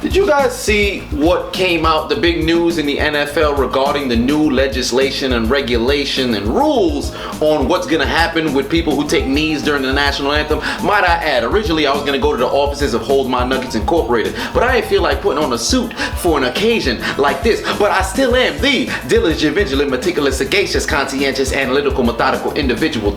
Did you guys see what came out, the big news in the NFL regarding the new legislation and regulation and rules on what's going to happen with people who take knees during the national anthem? Might I add, originally I was going to go to the offices of Hold My Nuggets Incorporated, but I didn't feel like putting on a suit for an occasion like this. But I still am the diligent, vigilant, meticulous, sagacious, conscientious, analytical, methodical individual.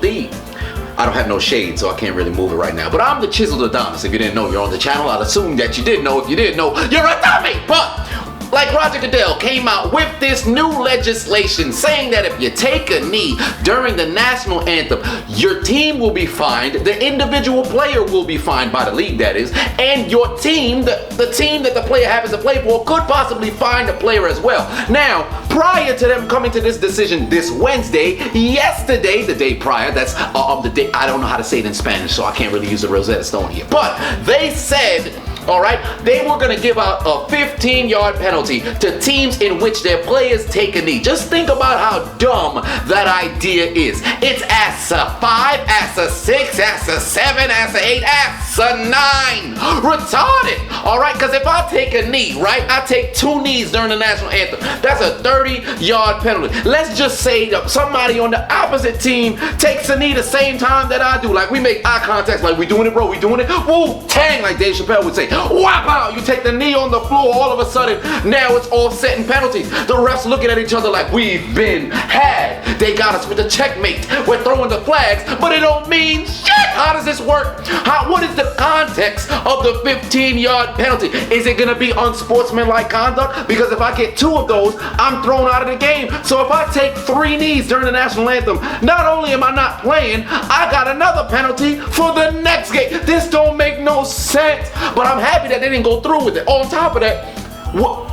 I don't have no shade, so I can't really move it right now. But I'm the Chiseled Adonis. If you didn't know, you're on the channel. I'd assume that you did know. If you didn't know, you're a dummy. But like Roger Goodell came out with this new legislation saying that if you take a knee during the national anthem, your team will be fined, the individual player will be fined by the league, that is, and your team, the team that the player happens to play for, could possibly fine the player as well. Now, prior to them coming to this decision this Wednesday, yesterday, the day prior, that's the day, I don't know how to say it in Spanish, so I can't really use the Rosetta Stone here, but they said, all right, they were going to give out a 15-yard penalty to teams in which their players take a knee. Just think about how dumb that idea is. It's ASA 5, ASA 6, ASA 7, ASA 8, ASA 9. Retarded. All right, because if I take a knee, right, I take 2 knees during the national anthem. That's a 30-yard penalty. Let's just say that somebody on the opposite team takes a knee the same time that I do. Like we make eye contact, like we doing it, bro, we doing it. Wu-tang, like Dave Chappelle would say. Whap out! You take the knee on the floor, all of a sudden, now it's all set in penalties. The refs looking at each other like we've been had. They got us with the checkmate. We're throwing the flags, but it don't mean shit. How does this work? What is the context of the 15-yard penalty? Is it gonna be unsportsmanlike conduct? Because if I get 2 of those, I'm thrown out of the game. So if I take 3 knees during the national anthem, not only am I not playing, I got another penalty for the next game. This don't make no sense. But I'm happy that they didn't go through with it. On top of that,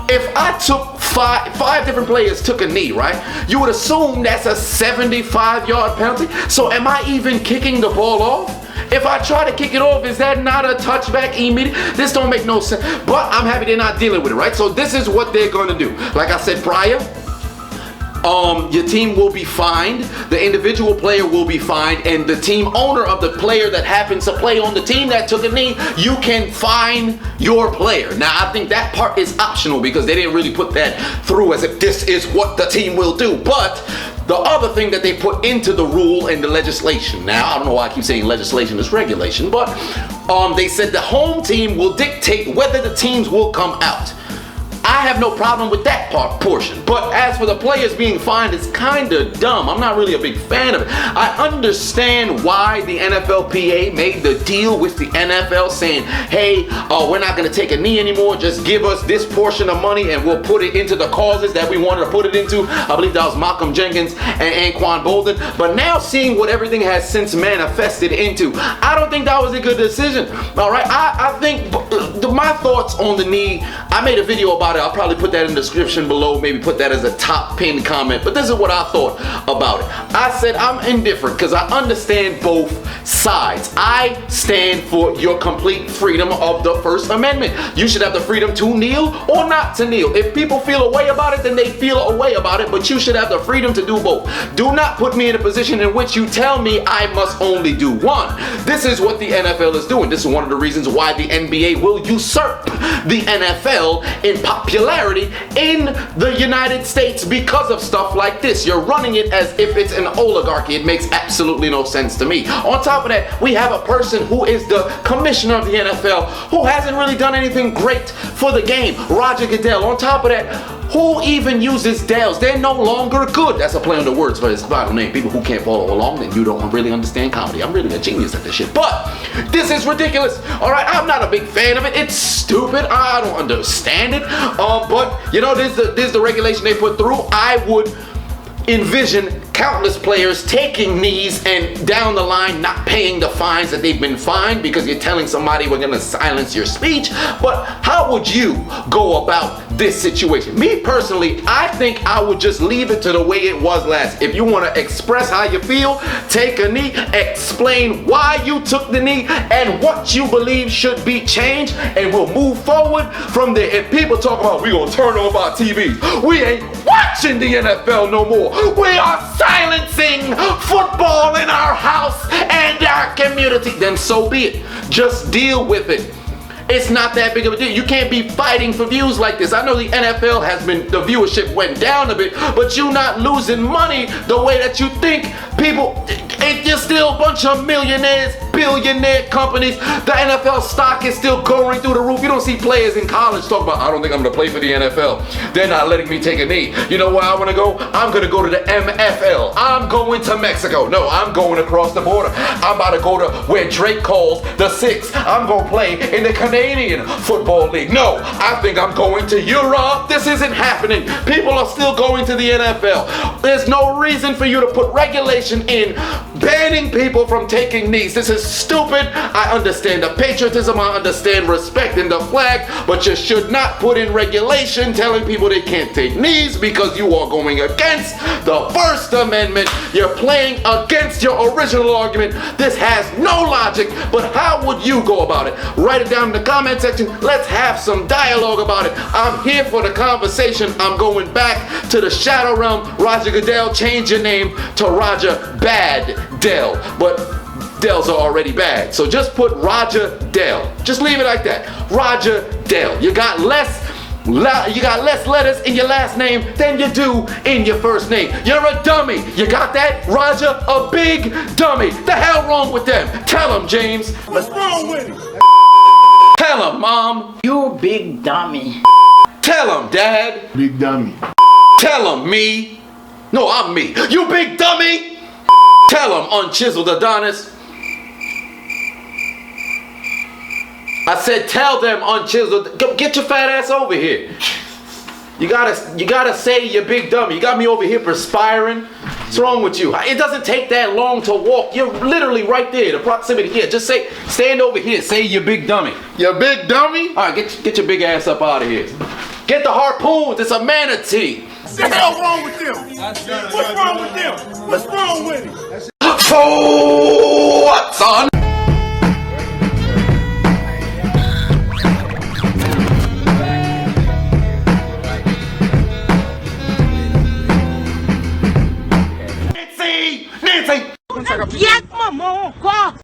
if I took five different players took a knee, right? You would assume that's a 75-yard penalty. So am I even kicking the ball off? If I try to kick it off, is that not a touchback immediately? This don't make no sense. But I'm happy they're not dealing with it, right? So this is what they're going to do. Like I said prior, your team will be fined, the individual player will be fined, and the team owner of the player that happens to play on the team that took a knee, you can fine your player. Now, I think that part is optional because they didn't really put that through as if this is what the team will do. But the other thing that they put into the rule and the legislation, now, I don't know why I keep saying legislation is regulation, but they said the home team will dictate whether the teams will come out. I have no problem with that portion. But as for the players being fined, it's kind of dumb. I'm not really a big fan of it. I understand why the NFLPA made the deal with the NFL saying, hey, we're not going to take a knee anymore. Just give us this portion of money and we'll put it into the causes that we wanted to put it into. I believe that was Malcolm Jenkins and Anquan Bolden. But now seeing what everything has since manifested into, I don't think that was a good decision. All right, I think my thoughts on the knee, I made a video about it. I'll probably put that in the description below, maybe put that as a top pinned comment, but this is what I thought about it. I said I'm indifferent because I understand both sides. I stand for your complete freedom of the First Amendment. You should have the freedom to kneel or not to kneel. If people feel a way about it, then they feel a way about it, but you should have the freedom to do both. Do not put me in a position in which you tell me I must only do one. This is what the NFL is doing. This is one of the reasons why the NBA will usurp the NFL in popularity in the United States because of stuff like this. You're running it as if it's an oligarchy. It makes absolutely no sense to me. On top of that, we have a person who is the commissioner of the NFL who hasn't really done anything great for the game, Roger Goodell. On top of that, who even uses Dales? They're no longer good. That's a play on the words for his final name. People who can't follow along, then you don't really understand comedy. I'm really a genius at this shit. But this is ridiculous. All right, I'm not a big fan of it. It's stupid. I don't understand it. But you know, this is the regulation they put through. I would envision countless players taking knees and down the line not paying the fines that they've been fined because you're telling somebody we're going to silence your speech. But how would you go about this situation? Me personally, I think I would just leave it to the way it was last. If you want to express how you feel, take a knee, explain why you took the knee and what you believe should be changed, and we'll move forward from there. If people talk about we're going to turn off our TVs, we ain't watching the NFL no more. We are silencing football in our house and our community. Then so be it. Just deal with it. It's not that big of a deal. You can't be fighting for views like this. I know the NFL the viewership went down a bit, but you're not losing money the way that you think. People, you're still a bunch of millionaires, billionaire companies. The NFL stock is still going through the roof. You don't see players in college talk about, I don't think I'm gonna play for the NFL. They're not letting me take a knee. You know where I wanna go? I'm gonna go to the MFL. I'm going to Mexico. No, I'm going across the border. I'm about to go to where Drake calls the Six. I'm gonna play in the Canadian Football League. No, I think I'm going to Europe. This isn't happening. People are still going to the NFL. There's no reason for you to put regulation in banning people from taking knees. This is stupid. I understand the patriotism. I understand respecting the flag, but you should not put in regulation telling people they can't take knees because you are going against the First Amendment. You're playing against your original argument. This has no logic, but how would you go about it? Write it down in the comment section. Let's have some dialogue about it. I'm here for the conversation. I'm going back to the Shadow Realm. Roger Goodell, change your name to Roger Bad Dell. But Dells are already bad. So just put Roger Dell. Just leave it like that. Roger Dell. You got less letters in your last name than you do in your first name. You're a dummy. You got that? Roger, a big dummy. The hell wrong with them? Tell them, James. What's wrong with him? Tell them, Mom. You big dummy. Tell them, Dad. Big dummy. Tell them, me. No, I'm me. You big dummy. Tell them, Unchiseled Adonis. I said, tell them, Unchiseled. Get your fat ass over here. You gotta say you big dummy. You got me over here perspiring. What's wrong with you? It doesn't take that long to walk. You're literally right there, the proximity here. Just say, stand over here. Say you big dummy. You big dummy? All right, get your big ass up out of here. Get the harpoons. It's a manatee. What the hell wrong with them? What's wrong with them? What's wrong with him? So what's on?